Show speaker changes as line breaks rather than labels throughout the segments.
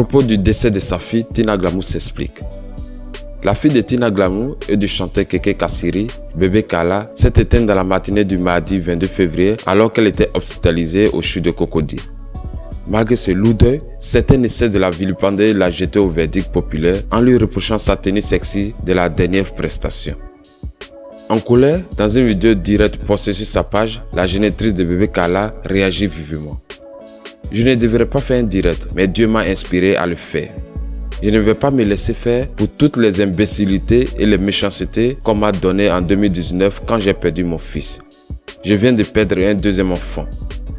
propos du décès de sa fille, Tina Glamour s'explique. La fille de Tina Glamour et du chanteur Keke Kassiri, bébé Kala, s'est éteinte dans la matinée du mardi 22 février alors qu'elle était hospitalisée au CHU de Cocody. Malgré ce lourd deuil, certains essaient de la vilipender et la jeter au verdict populaire en lui reprochant sa tenue sexy de la dernière prestation. En colère, dans une vidéo directe postée sur sa page, la génitrice de bébé Kala réagit vivement. Je ne devrais pas faire un direct, mais Dieu m'a inspiré à le faire. Je ne vais pas me laisser faire pour toutes les imbécilités et les méchancetés qu'on m'a données en 2019 quand j'ai perdu mon fils. Je viens de perdre un deuxième enfant.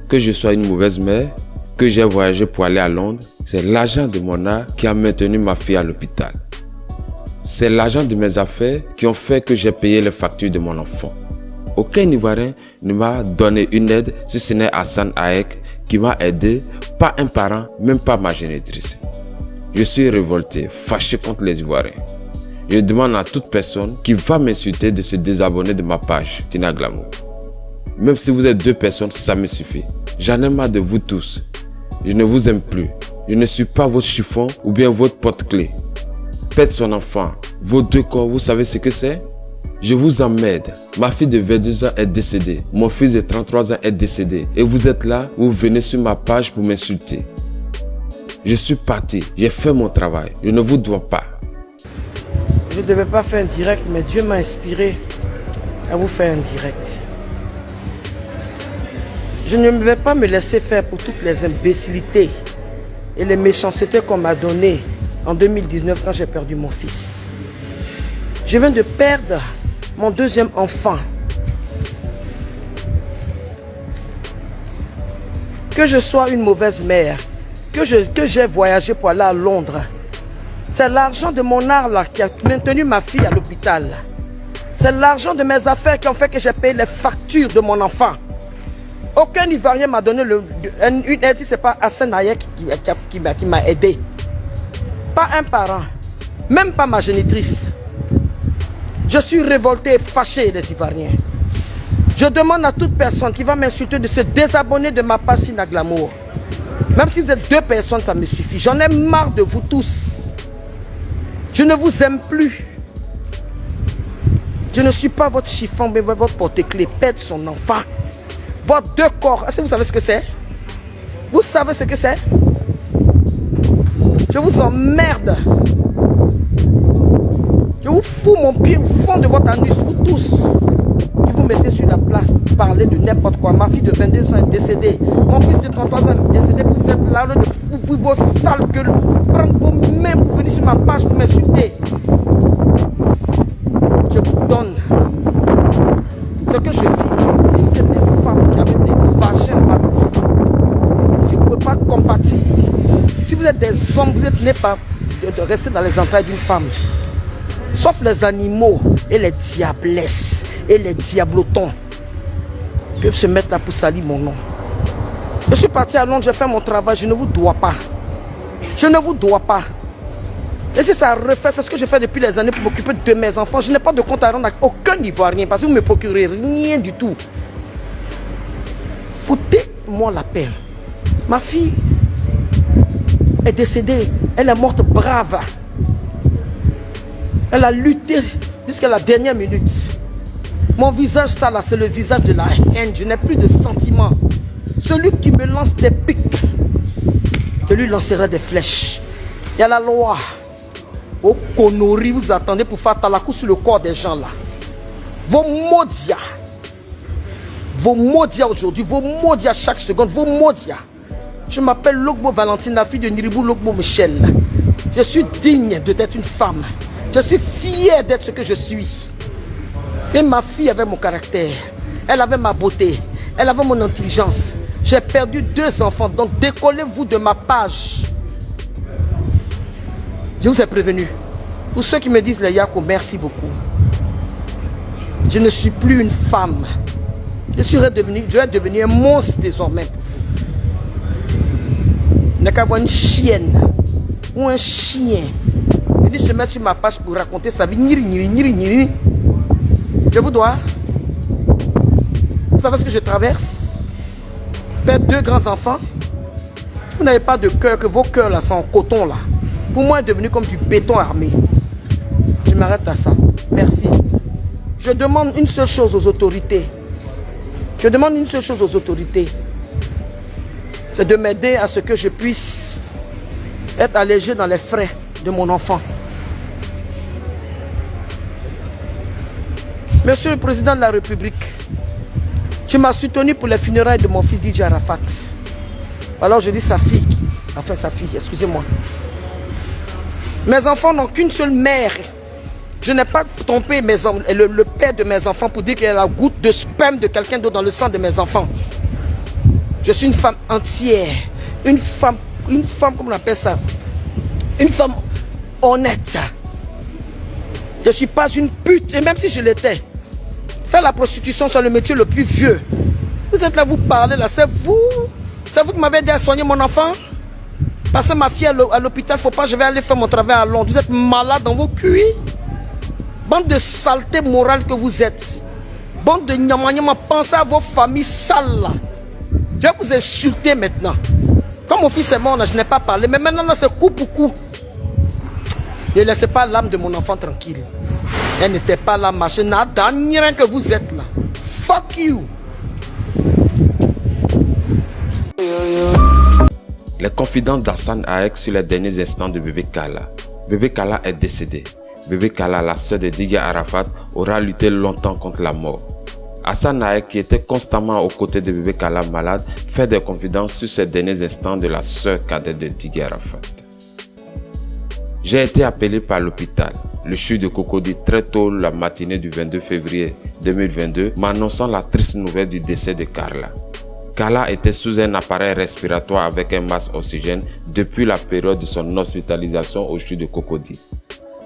Que je sois une mauvaise mère, que j'ai voyagé pour aller à Londres, c'est l'argent de mon art qui a maintenu ma fille à l'hôpital. C'est l'argent de mes affaires qui ont fait que j'ai payé les factures de mon enfant. Aucun Ivoirien ne m'a donné une aide si ce n'est Hassan Aek qui m'a aidé, pas un parent, même pas ma génitrice. Je suis révolté, fâché contre les Ivoiriens. Je demande à toute personne qui va m'insulter de se désabonner de ma page Tina Glamour. Même si vous êtes 2 personnes, ça me suffit. J'en ai marre de vous tous. Je ne vous aime plus. Je ne suis pas votre chiffon ou bien votre porte-clé. Perdre son enfant, vos 2 corps, vous savez ce que c'est? Je vous emmerde. Ma fille de 22 ans est décédée. Mon fils de 33 ans est décédé. Et vous êtes là, vous venez sur ma page pour m'insulter. Je suis parti, j'ai fait mon travail, je ne vous dois pas.
Je ne devais pas faire un direct, mais Dieu m'a inspiré à vous faire un direct. Je ne vais pas me laisser faire pour toutes les imbécilités et les méchancetés qu'on m'a données en 2019 quand j'ai perdu mon fils. Je viens de perdre mon 2e enfant. Que je sois une mauvaise mère, que j'ai voyagé pour aller à Londres. C'est l'argent de mon art là qui a maintenu ma fille à l'hôpital. C'est l'argent de mes affaires qui ont fait que j'ai payé les factures de mon enfant. Aucun Ivoirien m'a donné une aide, c'est pas Hassan Aek qui m'a aidé. Pas un parent, même pas ma génitrice. Je suis révolté et fâché des Ivoiriens. Je demande à toute personne qui va m'insulter de se désabonner de ma page Tina Glamour. Même si vous êtes 2 personnes, ça me suffit. J'en ai marre de vous tous. Je ne vous aime plus. Je ne suis pas votre chiffon, mais votre porte-clés. Perdre son enfant. Votre 2 corps. Est-ce que vous savez ce que c'est? Vous savez ce que c'est? Je vous emmerde. Je vous fous mon pied au fond de votre anus, vous tous. Qui vous mettez sur la place pour parler de n'importe quoi. Ma fille de 22 ans est décédée. Mon fils de 33 ans est décédé. Vous êtes là, vous ouvrez vos sales gueules. Prendre vos mains pour venir sur ma page pour m'insulter. Je vous donne ce que je vis. Si c'est des femmes qui avaient des vagins par vous, je ne peux pas compatir. Si vous êtes des hommes, vous n'êtes né pas de rester dans les entrailles d'une femme. Sauf les animaux et les diablesses et les diablotons peuvent se mettre là pour salir mon nom. Je suis parti à Londres, j'ai fait mon travail, je ne vous dois pas. Je ne vous dois pas. Et si ça refait, c'est ce que je fais depuis les années pour m'occuper de mes enfants. Je n'ai pas de compte à rendre à aucun Ivoirien parce que vous ne me procurez rien du tout. Foutez-moi la paix. Ma fille est décédée, elle est morte brave. Elle a lutté jusqu'à la dernière minute. Mon visage, ça là, c'est le visage de la haine. Je n'ai plus de sentiments. Celui qui me lance des pics, je lui lancerai des flèches. Il y a la loi. Au Conori, vous attendez pour faire talakou sur le corps des gens là. Vos maudias aujourd'hui, vos maudias chaque seconde, vos maudias. Je m'appelle Logbo Valentine, la fille de Niribou Logbo Michel. Je suis digne d'être une femme. Je suis fier d'être ce que je suis. Et ma fille avait mon caractère. Elle avait ma beauté. Elle avait mon intelligence. J'ai perdu 2 enfants. Donc décollez-vous de ma page. Je vous ai prévenu. Pour ceux qui me disent les Yako, merci beaucoup. Je ne suis plus une femme. Je vais devenir un monstre désormais. Il n'y a qu'à avoir une chienne ou un chien. Il dit se mettre sur ma page pour raconter sa vie. Je vous dois. Vous savez ce que je traverse? Perdre 2 grands enfants. Vous n'avez pas de cœur, que vos cœurs là sont en coton là. Pour moi, est devenu comme du béton armé. Je m'arrête à ça. Merci. Je demande une seule chose aux autorités. Je demande une seule chose aux autorités. C'est de m'aider à ce que je puisse être allégé dans les frais de mon enfant. Monsieur le Président de la République, tu m'as soutenu pour les funérailles de mon fils Didier Arafat. Alors je dis sa fille, excusez-moi. Mes enfants n'ont qu'une seule mère. Je n'ai pas trompé le père de mes enfants pour dire qu'il y a la goutte de sperme de quelqu'un d'autre dans le sang de mes enfants. Je suis une femme entière. Une femme, comment on appelle ça? Une femme honnête. Je ne suis pas une pute, et même si je l'étais. Faire la prostitution, c'est le métier le plus vieux. Vous êtes là, vous parlez là, c'est vous qui m'avez aidé à soigner mon enfant? Parce que ma fille à l'hôpital, faut pas, je vais aller faire mon travail à Londres. Vous êtes malade dans vos cuits. Bande de saleté morale que vous êtes. Bande de nyama, pensez à vos familles sales là. Je vais vous insulter maintenant. Comme mon fils est mort, là, je n'ai pas parlé. Mais maintenant, là, c'est coup pour coup. Ne laissez pas l'âme de mon enfant tranquille. Elle n'était pas là, machin. Nada, rien que vous êtes là. Fuck you.
Les confidences d'Hassane Aek sur les derniers instants de bébé Kala. Bébé Kala est décédé. Bébé Kala, la sœur de Didier Arafat, aura lutté longtemps contre la mort. Hassane Aek, qui était constamment aux côtés de bébé Kala malade, fait des confidences sur ces derniers instants de la sœur cadette de Didier Arafat. J'ai été appelé par l'hôpital, le CHU de Cocody, très tôt la matinée du 22 février 2022, m'annonçant la triste nouvelle du décès de Carla. Carla était sous un appareil respiratoire avec un masque oxygène depuis la période de son hospitalisation au CHU de Cocody.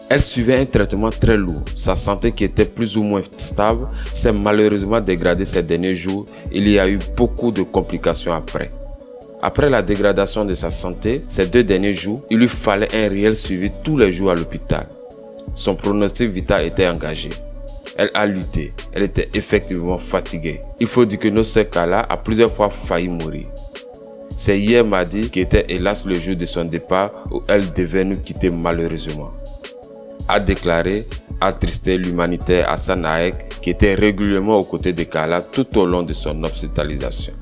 Elle suivait un traitement très lourd. Sa santé, qui était plus ou moins stable, s'est malheureusement dégradée ces derniers jours. Il y a eu beaucoup de complications après. Après la dégradation de sa santé, ces 2 derniers jours, il lui fallait un réel suivi tous les jours à l'hôpital. Son pronostic vital était engagé. Elle a lutté. Elle était effectivement fatiguée. Il faut dire que notre sœur Carla a plusieurs fois failli mourir. C'est hier mardi qui était hélas le jour de son départ où elle devait nous quitter malheureusement. A déclaré, attristé l'humanitaire Hassane Aek qui était régulièrement aux côtés de Carla tout au long de son hospitalisation.